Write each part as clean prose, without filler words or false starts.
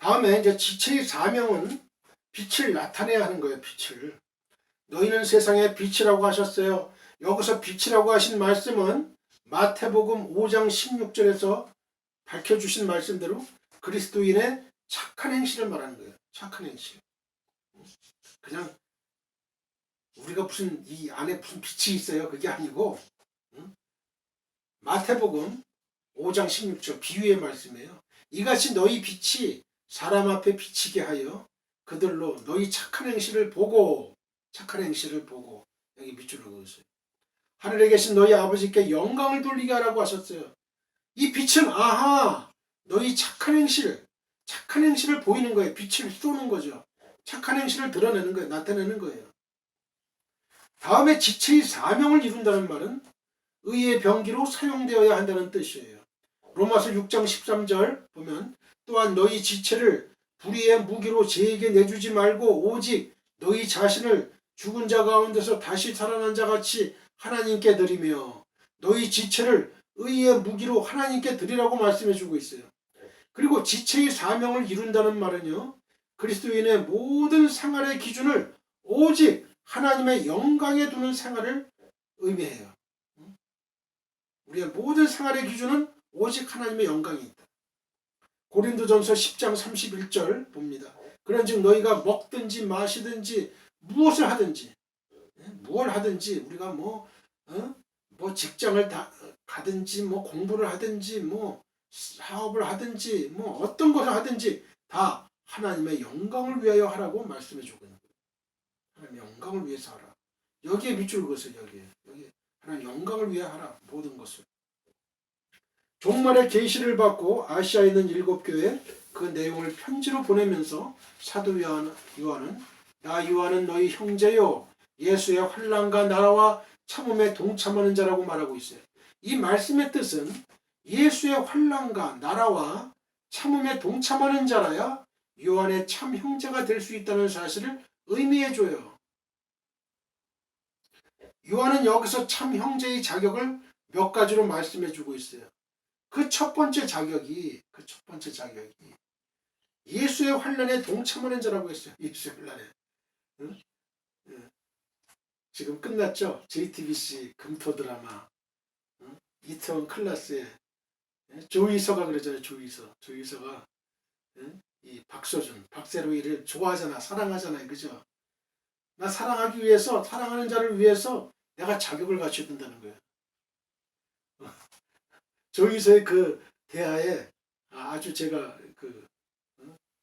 다음에 이제 지체의 사명은 빛을 나타내야 하는 거예요. 빛을. 너희는 세상의 빛이라고 하셨어요. 여기서 빛이라고 하신 말씀은 마태복음 5장 16절에서 밝혀주신 말씀대로 그리스도인의 착한 행실을 말하는 거예요. 착한 행실. 그냥 우리가 무슨 이 안에 무슨 빛이 있어요. 그게 아니고 마태복음 5장 16절 비유의 말씀이에요. 이같이 너희 빛이 사람 앞에 비치게 하여 그들로 너희 착한 행실을 보고 여기 밑줄을 그었어요. 하늘에 계신 너희 아버지께 영광을 돌리게 하라고 하셨어요. 이 빛은 너희 착한 행실을 보이는 거예요. 빛을 쏘는 거죠. 착한 행실을 드러내는 거예요. 나타내는 거예요. 다음에 지체의 사명을 이룬다는 말은 의의 병기로 사용되어야 한다는 뜻이에요. 로마서 6장 13절 보면 또한 너희 지체를 불의의 무기로 죄에게 내주지 말고 오직 너희 자신을 죽은 자 가운데서 다시 살아난 자 같이 하나님께 드리며 너희 지체를 의의 무기로 하나님께 드리라고 말씀해 주고 있어요. 그리고 지체의 사명을 이룬다는 말은요. 그리스도인의 모든 생활의 기준을 오직 하나님의 영광에 두는 생활을 의미해요. 우리의 모든 생활의 기준은 오직 하나님의 영광이 있다. 고린도전서 10장 31절 봅니다. 그런즉 너희가 먹든지 마시든지 무엇을 하든지 무엇을 하든지 우리가 뭐 직장을 가든지 뭐 공부를 하든지 뭐 사업을 하든지 뭐 어떤 것을 하든지 다 하나님의 영광을 위하여 하라고 말씀해 주고 있는 거예요. 하나님의 영광을 위해서 하라. 여기에 밑줄 그었어요. 여기 하나님 영광을 위해 하라. 모든 것을. 종말의 계시를 받고 아시아에 있는 7교회에 그 내용을 편지로 보내면서 사도 요한은 나 요한은 너희 형제요 예수의 환난과 나라와 참음에 동참하는 자라고 말하고 있어요. 이 말씀의 뜻은 예수의 환난과 나라와 참음에 동참하는 자라야 요한의 참 형제가 될 수 있다는 사실을 의미해줘요. 요한은 여기서 참 형제의 자격을 몇 가지로 말씀해주고 있어요. 그 첫 번째 자격이 예수의 환난에 동참하는 자라고 했어요. 예수의 환난에. 응? 지금 끝났죠? JTBC 금토 드라마 이태원 클라스에 조이서가 그러잖아요. 조이서가 이 박세로이를 좋아하잖아. 사랑하잖아요. 그죠? 나 사랑하기 위해서 사랑하는 자를 위해서 내가 자격을 갖춰야 된다는 거예요. 조이서의 그 대하에 아주 제가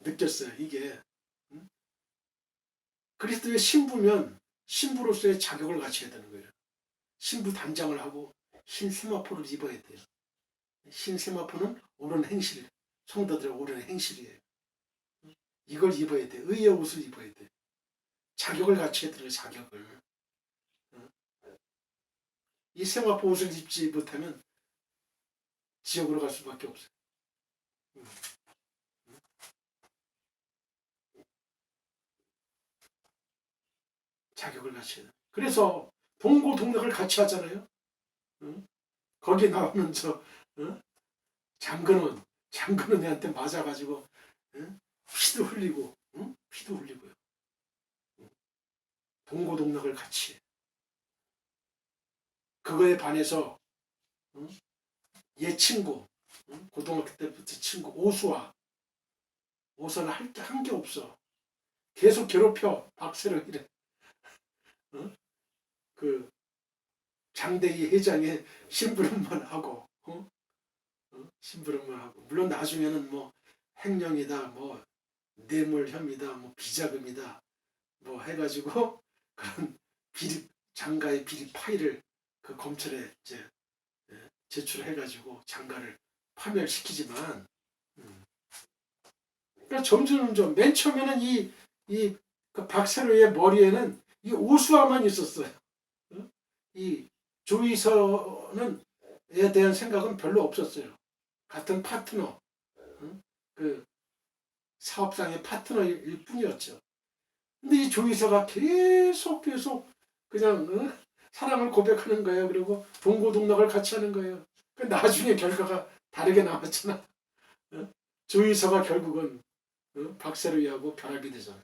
느꼈어요. 이게 그리스도의 신부면 신부로서의 자격을 갖춰야 되는 거예요. 신부 단장을 하고 흰 세마포를 입어야 돼요. 흰 세마포는 옳은 행실, 성도들의 옳은 행실이에요. 이걸 입어야 돼. 의의 옷을 입어야 돼. 자격을 갖춰야 돼요. 자격을. 이 세마포 옷을 입지 못하면 지옥으로 갈 수밖에 없어요. 자격을 갖춰야 돼. 그래서 동고동락을 같이 하잖아요. 거기 나오는 장근은 애한테 맞아가지고 피도 흘리고요. 동고동락을 같이 해. 그거에 반해서 얘 친구, 고등학교 때부터 친구 오수는 할 게 한 게 없어. 계속 괴롭혀. 박세로이를. 그 장대희 회장의 심부름만 하고 심부름만 하고 물론 나중에는 뭐 횡령이다 뭐 뇌물 혐의다 뭐 비자금이다 뭐 해가지고 그런 비리 장가의 비리 파일을 그 검찰에 이제 제출해가지고 장가를 파멸시키지만 그러니까 점점 맨 처음에는 그 박세로의 머리에는 이 오수아만 있었어요. 이 조이서는 에 대한 생각은 별로 없었어요. 같은 파트너, 그 사업상의 파트너일 뿐이었죠. 근데 이 조이서가 계속 그냥 사랑을 고백하는 거예요. 그리고 동고동락을 같이 하는 거예요. 나중에 결과가 다르게 나왔잖아. 조이서가 결국은 박세를 위하고 벼락이 되잖아요.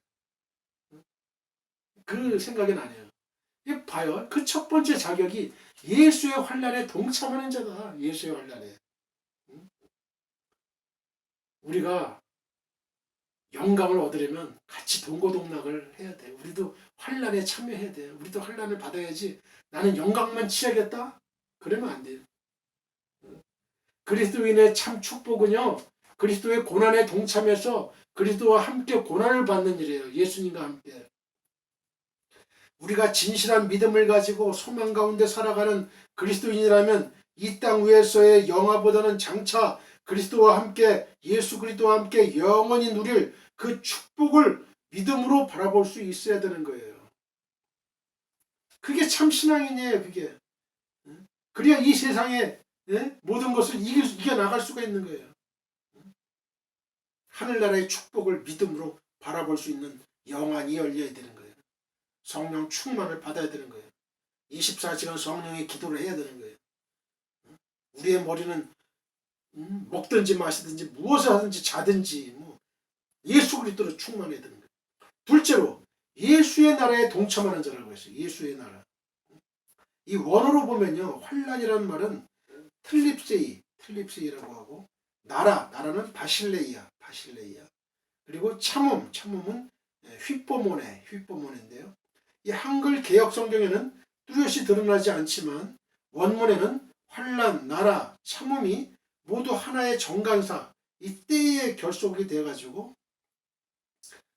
그 생각은 안 해요. 이 봐요. 그 첫 번째 자격이 예수의 환난에 동참하는 자다. 예수의 환난에. 우리가 영감을 얻으려면 같이 동고동락을 해야 돼. 우리도 환난에 참여해야 돼. 우리도 환난을 받아야지. 나는 영광만 취하겠다? 그러면 안 돼요. 그리스도인의 참 축복은요. 그리스도의 고난에 동참해서 그리스도와 함께 고난을 받는 일이에요. 예수님과 함께. 우리가 진실한 믿음을 가지고 소망 가운데 살아가는 그리스도인이라면 이 땅 위에서의 영화보다는 장차 그리스도와 함께 예수 그리스도와 함께 영원히 누릴 그 축복을 믿음으로 바라볼 수 있어야 되는 거예요. 그게 참 신앙이에요. 그게. 그래야 이 세상에 모든 것을 이겨나갈 수가 있는 거예요. 하늘나라의 축복을 믿음으로 바라볼 수 있는 영안이 열려야 되는 거예요. 성령 충만을 받아야 되는 거예요. 24시간 성령의 기도를 해야 되는 거예요. 우리의 머리는 먹든지 마시든지 무엇을 하든지 자든지 예수 그리스도로 충만해야 되는 거예요. 둘째로 예수의 나라에 동참하는 자라고 했어요. 예수의 나라. 이 원어로 보면요. 환란이라는 말은 틀립세이라고 하고 나라는 바실레이아. 그리고 참음은 휘뽀모네인데요. 이 한글 개역 성경에는 뚜렷이 드러나지 않지만 원문에는 환란, 나라, 참음이 모두 하나의 정관사, 이 때의 결속이 돼가지고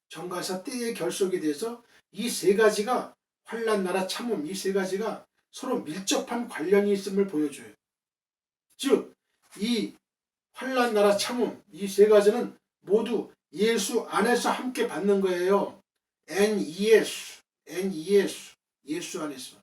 정관사 때의 결속이 돼서 이 세 가지가 환란, 나라, 참음 이 세 가지가 서로 밀접한 관련이 있음을 보여줘요. 즉, 이 환란, 나라, 참음 이 세 가지는 모두 예수 안에서 함께 받는 거예요. NES, 예수 안에서.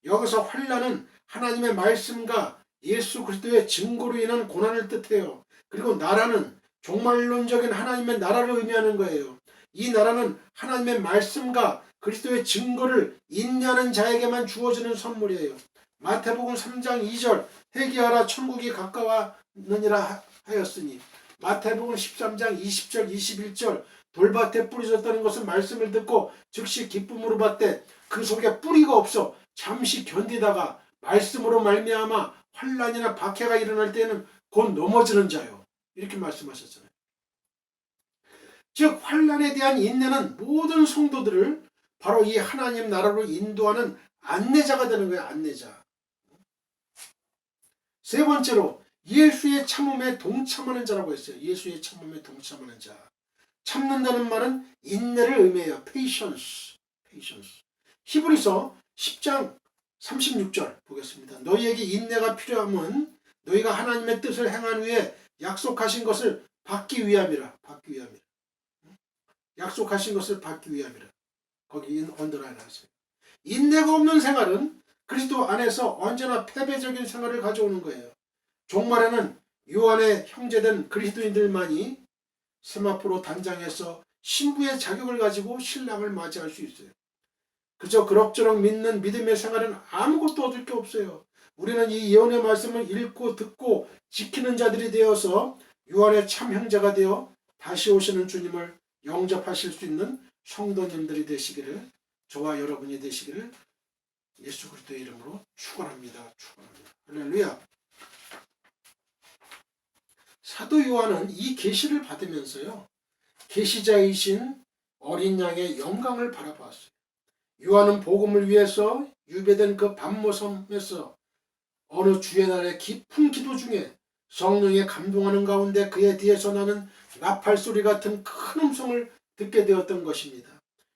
여기서 환란은 하나님의 말씀과 예수 그리스도의 증거로 인한 고난을 뜻해요. 그리고 나라는 종말론적인 하나님의 나라를 의미하는 거예요. 이 나라는 하나님의 말씀과 그리스도의 증거를 인내하는 자에게만 주어지는 선물이에요. 마태복음 3장 2절 회개하라 천국이 가까웠느니라 하였으니 마태복음 13장 20절 21절 돌밭에 뿌려졌다는 것은 말씀을 듣고 즉시 기쁨으로 받되 그 속에 뿌리가 없어 잠시 견디다가 말씀으로 말미암아 환난이나 박해가 일어날 때는 곧 넘어지는 자요. 이렇게 말씀하셨잖아요. 즉 환난에 대한 인내는 모든 성도들을 바로 이 하나님 나라로 인도하는 안내자가 되는 거예요. 안내자. 세 번째로 예수의 참음에 동참하는 자라고 했어요. 예수의 참음에 동참하는 자. 참는다는 말은 인내를 의미해요. patience. 히브리서 10장 36절 보겠습니다. 너희에게 인내가 필요함은 너희가 하나님의 뜻을 행한 후에 약속하신 것을 받기 위함이라. 약속하신 것을 받기 위함이라. 거기 언더라인 하세요. 인내가 없는 생활은 그리스도 안에서 언제나 패배적인 생활을 가져오는 거예요. 종말에는 요한의 형제된 그리스도인들만이 세마포로 단장해서 신부의 자격을 가지고 신랑을 맞이할 수 있어요. 그저 그럭저럭 믿는 믿음의 생활은 아무것도 얻을 게 없어요. 우리는 이 예언의 말씀을 읽고 듣고 지키는 자들이 되어서 요한의 참 형제가 되어 다시 오시는 주님을 영접하실 수 있는 성도님들이 되시기를, 저와 여러분이 되시기를 예수 그리스도의 이름으로 축원합니다. 할렐루야. 사도 요한은 이 계시를 받으면서요, 계시자이신 어린 양의 영광을 바라보았어요. 요한은 복음을 위해서 유배된 그 밤모섬에서 어느 주의 날의 깊은 기도 중에 성령에 감동하는 가운데 그의 뒤에서 나는 나팔 소리 같은 큰 음성을 듣게 되었던 것입니다.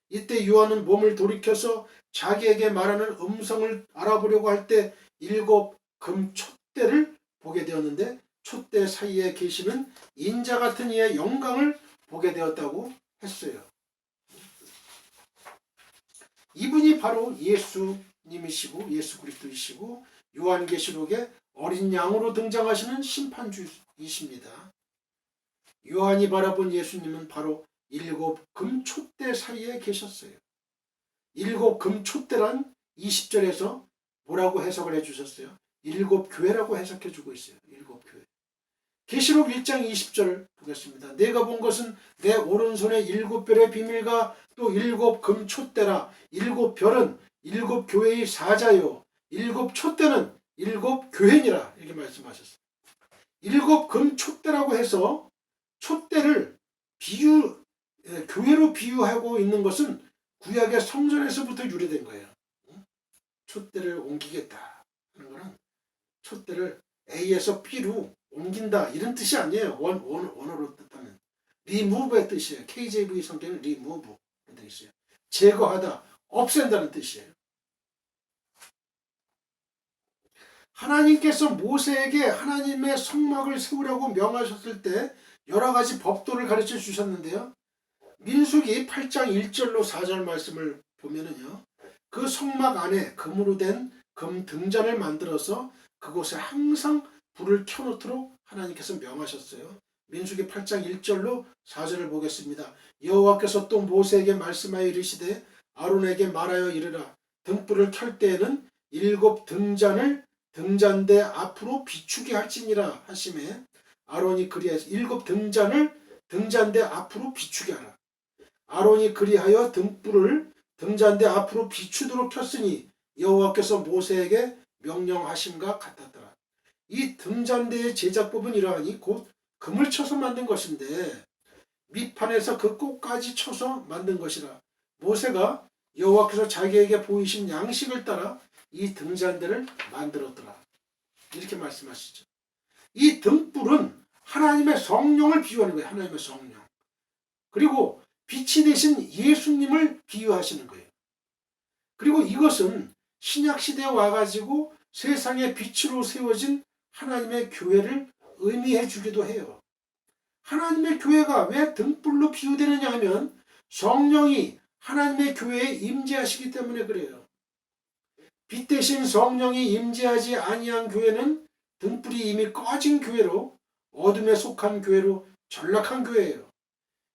이때 요한은 몸을 돌이켜서 자기에게 말하는 음성을 알아보려고 할 때 7 금촛대를 보게 되었는데, 촛대 사이에 계시는 인자 같은 이의 영광을 보게 되었다고 했어요. 이분이 바로 예수님이시고 예수 그리스도이시고 요한계시록에 어린 양으로 등장하시는 심판주이십니다. 요한이 바라본 예수님은 바로 7 금촛대 사이에 계셨어요. 7 금촛대란 20절에서 뭐라고 해석을 해주셨어요? 7 교회라고 해석해주고 있어요. 7 교회. 계시록 1장 20절 보겠습니다. 내가 본 것은 내 오른손에 7별의 비밀과 또 7금 촛대라. 7별은 7교회의 사자요 7촛대는 7교회니라 이렇게 말씀하셨어요. 7금 촛대라고 해서 촛대를 교회로 비유하고 있는 것은 구약의 성전에서부터 유래된 거예요. 촛대를 옮기겠다 하는 거는 촛대를 A에서 B로 옮긴다 이런 뜻이 아니에요. 원어로 뜻하면 remove의 뜻이에요. KJV 성경은 remove 이런 뜻이에요. 제거하다, 없앤다는 뜻이에요. 하나님께서 모세에게 하나님의 성막을 세우라고 명하셨을 때 여러 가지 법도를 가르쳐 주셨는데요. 민수기 8장 1절로 4절 말씀을 보면은요. 그 성막 안에 금으로 된 금 등잔을 만들어서 그곳에 항상 불을 켜놓도록 하나님께서 명하셨어요. 민수기 8장 1절로 4절을 보겠습니다. 여호와께서 또 모세에게 말씀하여 이르시되 아론에게 말하여 이르라. 등불을 켤 때에는 7 등잔을 등잔대 앞으로 비추게 할지니라 하시매 아론이 그리하여 7 등잔을 등잔대 앞으로 비추게 하라. 아론이 그리하여 등불을 등잔대 앞으로 비추도록 켰으니 여호와께서 모세에게 명령하심과 같았더라. 이 등잔대의 제작법은 이러하니 곧 금을 쳐서 만든 것인데 밑판에서 그 꼭까지 쳐서 만든 것이라. 모세가 여호와께서 자기에게 보이신 양식을 따라 이 등잔대를 만들었더라. 이렇게 말씀하시죠. 이 등불은 하나님의 성령을 비유하는 거예요. 하나님의 성령. 그리고 빛이 되신 예수님을 비유하시는 거예요. 그리고 이것은 신약시대에 와가지고 세상의 빛으로 세워진 하나님의 교회를 의미해 주기도 해요. 하나님의 교회가 왜 등불로 비유되느냐 하면 성령이 하나님의 교회에 임재하시기 때문에 그래요. 빛 대신 성령이 임재하지 아니한 교회는 등불이 이미 꺼진 교회로 어둠에 속한 교회로 전락한 교회예요.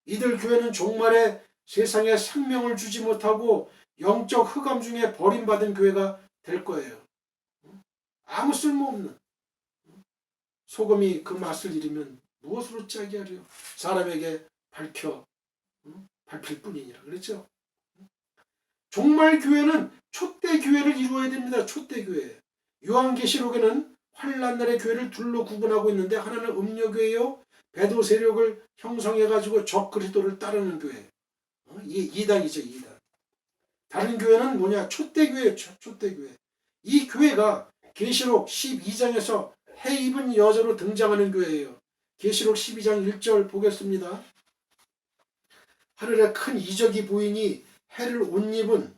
이들 교회는 종말에 세상에 생명을 주지 못하고 영적 흑암 중에 버림받은 교회가 될 거예요. 아무 쓸모없는 소금이 그 맛을 잃으면 무엇으로 짜게 하려 사람에게 밟힐 뿐이니라 그랬죠. 종말 교회는 촛대 교회를 이루어야 됩니다. 촛대 교회. 요한계시록에는 환난날의 교회를 둘로 구분하고 있는데 하나는 음료 교회요 배도 세력을 형성해가지고 적 그리스도를 따르는 교회. 이단이죠, 이단. 다른 교회는 뭐냐? 촛대교회예요. 촛대교회. 이 교회가 계시록 12장에서 해 입은 여자로 등장하는 교회예요. 계시록 12장 1절 보겠습니다. 하늘에 큰 이적이 보이니 해를 옷 입은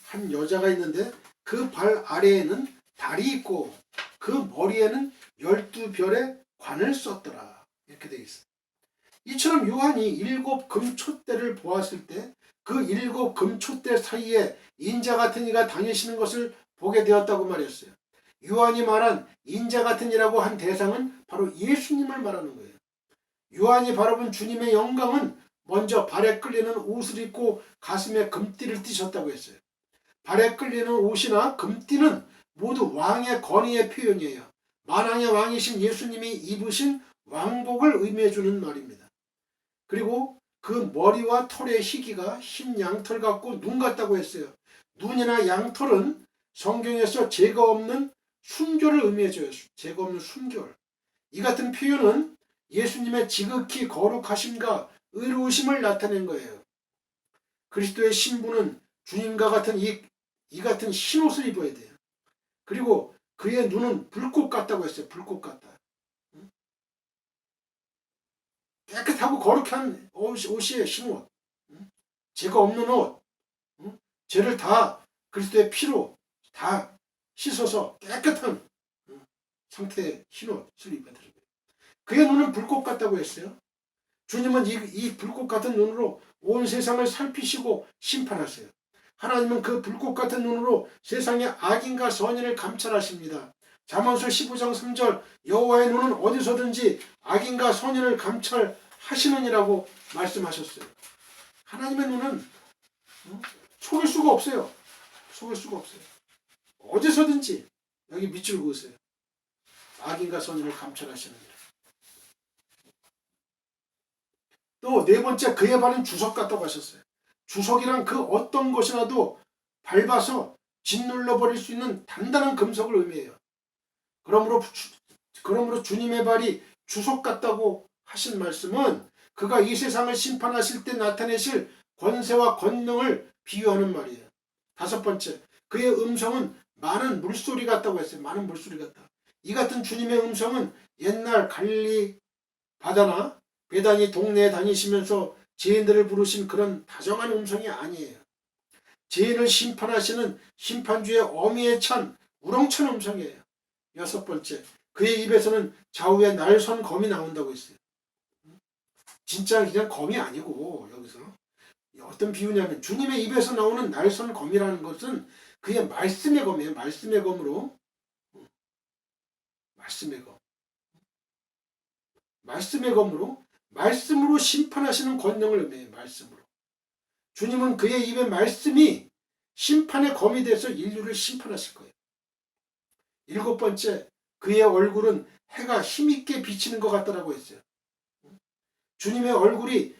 한 여자가 있는데 그 발 아래에는 달이 있고 그 머리에는 12별의 관을 썼더라. 이렇게 되어 있어요. 이처럼 요한이 7 금촛대를 보았을 때 그 7 금촛대 사이에 인자 같은 이가 다니시는 것을 보게 되었다고 말했어요. 요한이 말한 인자 같은 이라고 한 대상은 바로 예수님을 말하는 거예요. 요한이 바라본 주님의 영광은 먼저 발에 끌리는 옷을 입고 가슴에 금띠를 띠셨다고 했어요. 발에 끌리는 옷이나 금띠는 모두 왕의 권위의 표현이에요. 만왕의 왕이신 예수님이 입으신 왕복을 의미해 주는 말입니다. 그리고 그 머리와 털의 희기가 흰 양털 같고 눈 같다고 했어요. 눈이나 양털은 성경에서 죄가 없는 순결을 의미해줘요. 죄가 없는 순결. 이 같은 표현은 예수님의 지극히 거룩하심과 의로우심을 나타낸 거예요. 그리스도의 신부는 주님과 같은 이 같은 흰옷을 입어야 돼요. 그리고 그의 눈은 불꽃 같다고 했어요. 불꽃 같다. 깨끗하고 거룩한 옷이에요. 흰옷. 죄가 없는 옷. 죄를 다 그리스도의 피로 다 씻어서 깨끗한 상태의 흰옷을 입어야 돼요. 그의 눈은 불꽃 같다고 했어요. 주님은 이 불꽃 같은 눈으로 온 세상을 살피시고 심판하세요. 하나님은 그 불꽃 같은 눈으로 세상의 악인과 선인을 감찰하십니다. 잠언서 15장 3절 여호와의 눈은 어디서든지 악인과 선인을 감찰하시느니라고 말씀하셨어요. 하나님의 눈은 속일 수가 없어요. 속일 수가 없어요. 어디서든지 여기 밑줄 그으세요. 악인과 선인을 감찰하시느니라. 또 네 번째, 그의 발은 주석 같다고 하셨어요. 주석이란 그 어떤 것이라도 밟아서 짓눌러 버릴 수 있는 단단한 금속을 의미해요. 그러므로 주님의 발이 주석 같다고 하신 말씀은 그가 이 세상을 심판하실 때 나타내실 권세와 권능을 비유하는 말이에요. 다섯 번째, 그의 음성은 많은 물소리 같다고 했어요. 많은 물소리 같다. 이 같은 주님의 음성은 옛날 갈릴리 바다나 베다니 동네에 다니시면서 죄인들을 부르신 그런 다정한 음성이 아니에요. 죄인을 심판하시는 심판주의 어미에 찬 우렁찬 음성이에요. 여섯 번째, 그의 입에서는 좌우에 날선 검이 나온다고 했어요. 진짜 그냥 검이 아니고 여기서 어떤 비유냐면 주님의 입에서 나오는 날선 검이라는 것은 그의 말씀의 검이에요. 말씀의 검으로 말씀으로 심판하시는 권능을 의미해요. 말씀으로. 주님은 그의 입의 말씀이 심판의 검이 돼서 인류를 심판하실 거예요. 일곱 번째, 그의 얼굴은 해가 힘있게 비치는 것 같다라고 했어요. 주님의 얼굴이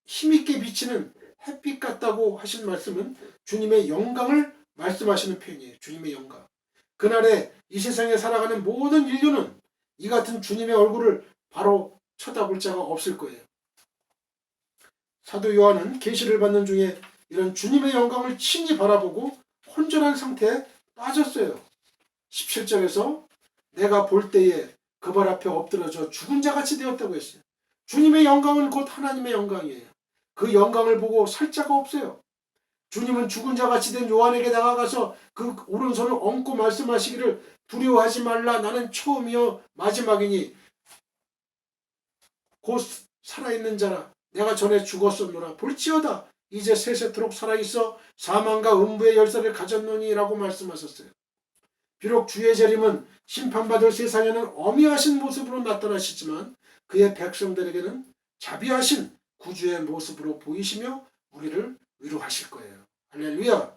힘있게 비치는 햇빛 같다고 하신 말씀은 주님의 영광을 말씀하시는 표현이에요. 주님의 영광. 그날에 이 세상에 살아가는 모든 인류는 이 같은 주님의 얼굴을 바로 쳐다볼 자가 없을 거예요. 사도 요한은 계시를 받는 중에 이런 주님의 영광을 친히 바라보고 혼전한 상태에 빠졌어요. 17절에서 내가 볼 때에 그 발 앞에 엎드러져 죽은 자같이 되었다고 했어요. 주님의 영광은 곧 하나님의 영광이에요. 그 영광을 보고 살 자가 없어요. 주님은 죽은 자같이 된 요한에게 다가가서 그 오른손을 얹고 말씀하시기를 두려워하지 말라. 나는 처음이요 마지막이니 곧 살아있는 자라. 내가 전에 죽었었노라. 볼지어다 이제 세세토록 살아있어 사망과 음부의 열쇠를 가졌노니 라고 말씀하셨어요. 비록 주의 재림은 심판받을 세상에는 어미하신 모습으로 나타나시지만 그의 백성들에게는 자비하신 구주의 모습으로 보이시며 우리를 위로하실 거예요. 할렐루야.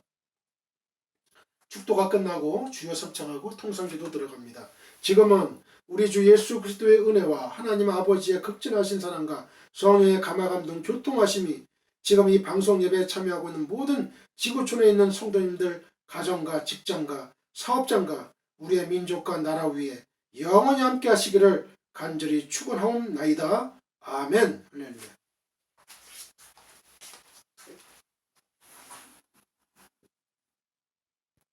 축도가 끝나고 주여 성창하고 통성기도 들어갑니다. 지금은 우리 주 예수 그리스도의 은혜와 하나님 아버지의 극진하신 사랑과 성령의 감화감동 교통하심이 지금 이 방송 예배에 참여하고 있는 모든 지구촌에 있는 성도님들 가정과 직장과 사업장과 우리의 민족과 나라 위에 영원히 함께 하시기를 간절히 축원하옵나이다. 아멘. 할렐루야.